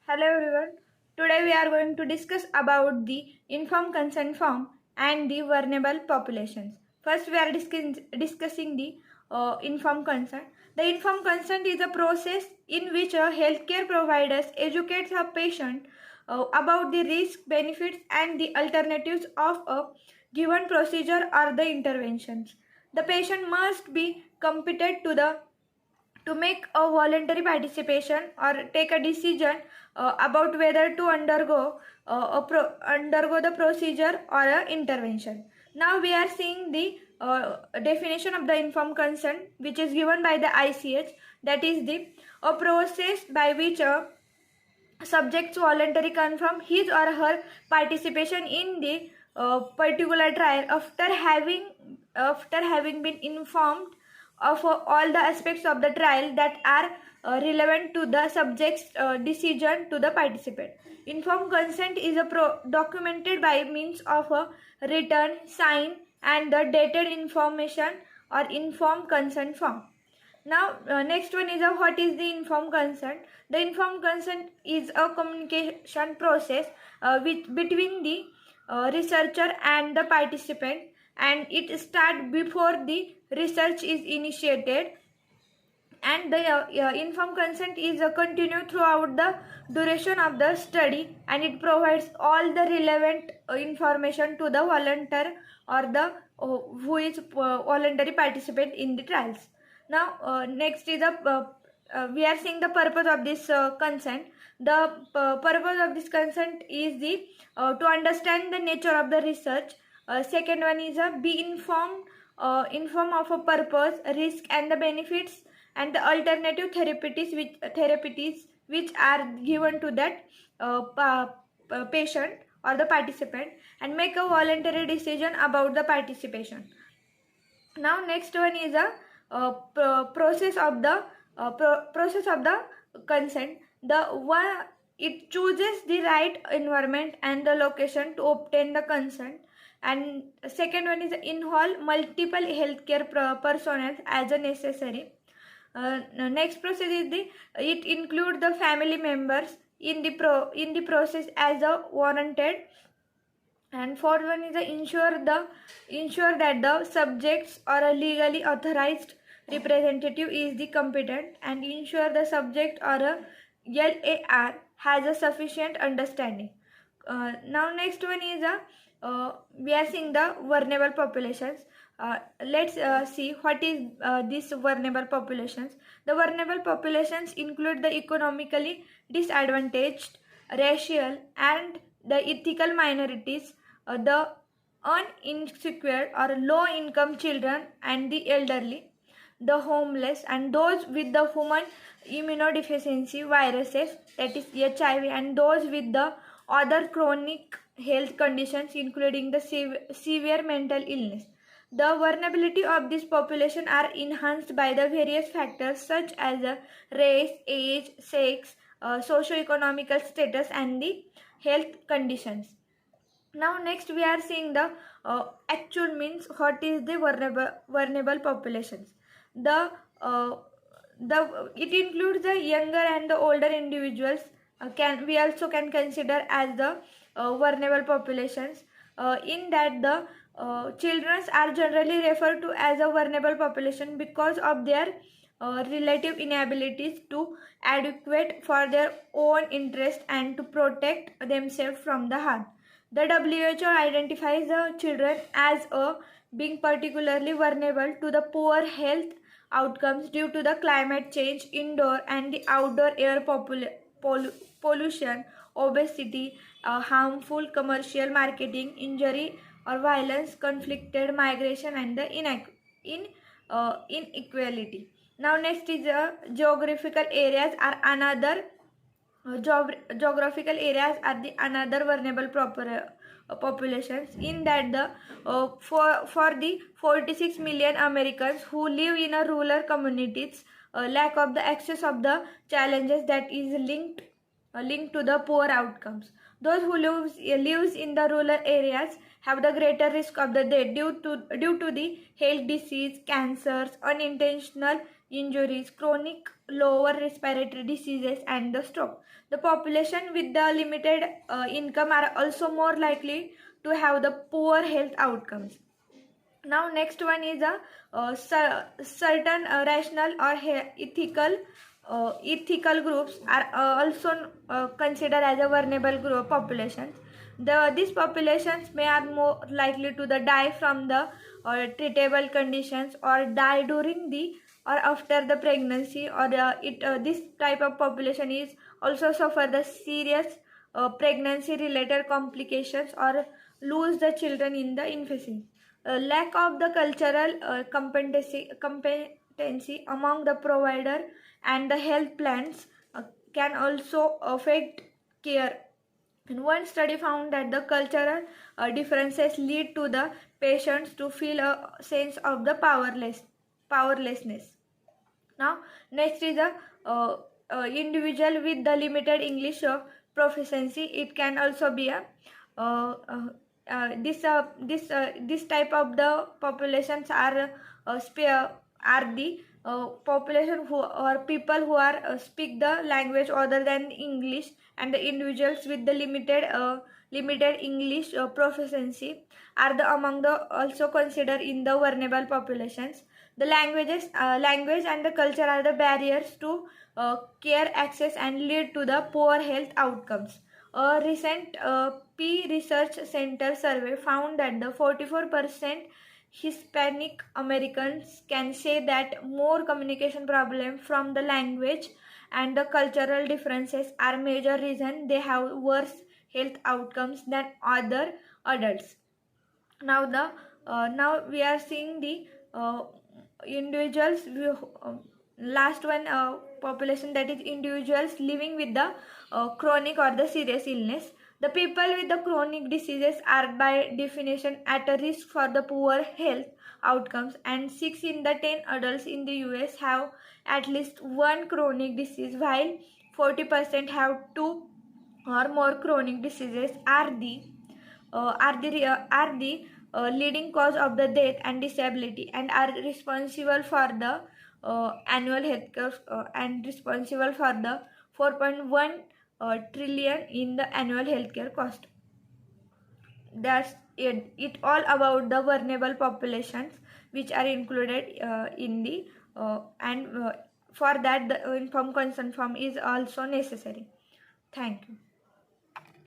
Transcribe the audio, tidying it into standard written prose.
Hello everyone. Today we are going to discuss about the informed consent form and the vulnerable populations. First we are discussing the informed consent. The informed consent is a process in which a healthcare provider educates a patient about the risk, benefits and the alternatives of a given procedure or the interventions. The patient must be competent to make a voluntary participation or take a decision about whether to undergo the procedure or a intervention. Now we are seeing the definition of the informed consent, which is given by the ICH. That is the a process by which a subjects voluntarily confirm his or her participation in the particular trial after having been informed of all the aspects of the trial that are relevant to the subject's decision to the participant. Informed consent is documented by means of a written, signed and the dated information or informed consent form. Now, next one is what is the informed consent. The informed consent is a communication process between the researcher and the participant, and it starts before the research is initiated, and the informed consent is continued throughout the duration of the study, and it provides all the relevant information to the volunteer or the who is voluntary participant in the trials. Now next is we are seeing the purpose of this consent. The purpose of this consent is the to understand the nature of the research. Second one is be informed of a purpose, risk and the benefits and the alternative therapies which are given to that patient or the participant, and make a voluntary decision about the participation. Now next one is a process of the consent. The one, it chooses the right environment and the location to obtain the consent, and second one is involve multiple healthcare personnel as a necessary. Next process is it include the family members in the process as a warranted, and fourth one is ensure that the subjects or a legally authorized representative is the competent, and ensure the subject or a LAR has a sufficient understanding. Now next one is we are seeing the vulnerable populations. Let's see what is these vulnerable populations. The vulnerable populations include the economically disadvantaged, racial and the ethical minorities, the uninsecure or low income children and the elderly, the homeless and those with the human immunodeficiency viruses, that is HIV, and those with the other chronic health conditions including the severe mental illness. The vulnerability of this population are enhanced by the various factors such as race, age, sex, socio-economical status and the health conditions. Now next we are seeing the actual means what is the vulnerable populations. The it includes the younger and the older individuals. We also can consider as the vulnerable populations. In that the children are generally referred to as a vulnerable population because of their relative inabilities to adequate for their own interest and to protect themselves from the harm. The WHO identifies the children as being particularly vulnerable to the poor health outcomes due to the climate change, indoor and the outdoor air pollution, obesity, harmful commercial marketing, injury or violence, conflicted migration and the inequality. Now next is geographical areas are another geographical areas are the another vulnerable populations. In that the for the 46 million Americans who live in a rural communities, lack of the access of the challenges that is linked to the poor outcomes. Those who lives in the rural areas have the greater risk of the death due to the health disease, cancers, unintentional injuries, chronic lower respiratory diseases, and the stroke. The population with the limited income are also more likely to have the poor health outcomes. Now next one is a certain rational or ethical groups are also considered as a vulnerable group populations. These populations may are more likely to die from the treatable conditions or die during the or after the pregnancy, or this type of population is also suffer the serious pregnancy related complications or lose the children in the infancy. Lack of the cultural competency among the provider and the health plans can also affect care. And one study found that the cultural differences lead to the patients to feel a sense of the powerlessness. Now next is a individual with the limited English proficiency. It can also be a this type of the populations are the population who or people who are speak the language other than English, and the individuals with the limited English proficiency are the among the also considered in the vulnerable populations. The language and the culture are the barriers to care access and lead to the poor health outcomes. A recent P Research Center survey found that the 44% Hispanic Americans can say that more communication problems from the language and the cultural differences are major reason they have worse health outcomes than other adults. Now we are seeing the individuals last one population, that is individuals living with the chronic or the serious illness. The people with the chronic diseases are by definition at a risk for the poor health outcomes, and 6 in the 10 adults in the US have at least one chronic disease, while 40% have two or more chronic diseases are the leading cause of the death and disability, and are responsible for the annual healthcare and responsible for the 4.1 trillion in the annual healthcare cost. That's it all about the vulnerable populations which are included in the and for that the informed consent form is also necessary. Thank you.